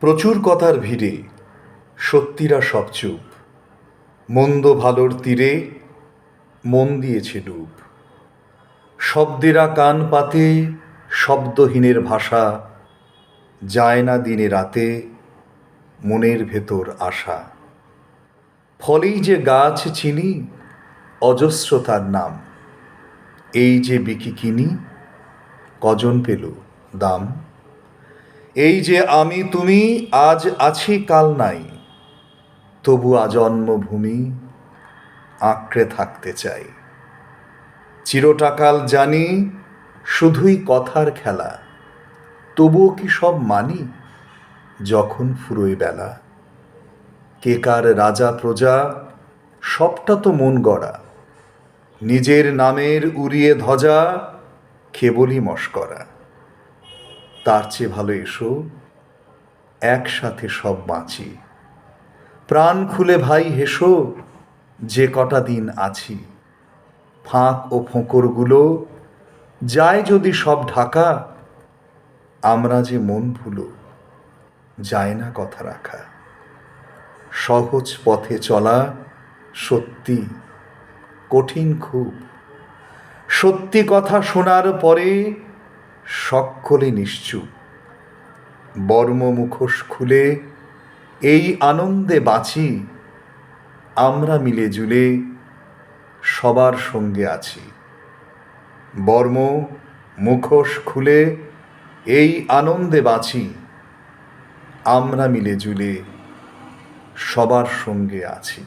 প্রচুর কথার ভিড়ে সত্যিরা সব চুপ, মন্দ ভালোর তীরে মন দিয়েছে ডুব। শব্দেরা কান পাতে শব্দহীনের ভাষা, যায় না দিনে রাতে মনের ভেতর আশা। ফলেই যে গাছ চিনি অজস্র তার নাম, এই যে বিকি কিনি কজন পেল দাম। এই যে আমি তুমি আজ আছি কাল নাই, তবু আজন্মভূমি আঁকড়ে থাকতে চাই। চিরটাকাল জানি শুধুই কথার খেলা, তবুও কি সব মানি যখন ফুরোয় বেলা। কে কার রাজা প্রজা সবটা তো মন গড়া, নিজের নামের উড়িয়ে ধ্বজা কেবলই মস্করা। তার চেয়ে ভালো এসো একসাথে সব বাঁচি, প্রাণ খুলে ভাই হেসো যে কটা দিন আছি। ফাঁক ও ফোঁকরগুলো যায় যদি সব ঢাকা, আমরা যে মন ভুলো যায় না কথা রাখা। সহজ পথে চলা সত্যি কঠিন খুব, সত্যি কথা শোনার পরে সকলে নিশ্চুপ। বর্ম মুখোশ খুলে এই আনন্দে বাঁচি, আমরা মিলে জুলে সবার সঙ্গে আছি। বর্ম মুখোশ খুলে এই আনন্দে বাঁচি, আমরা মিলে জুলে সবার সঙ্গে আছি।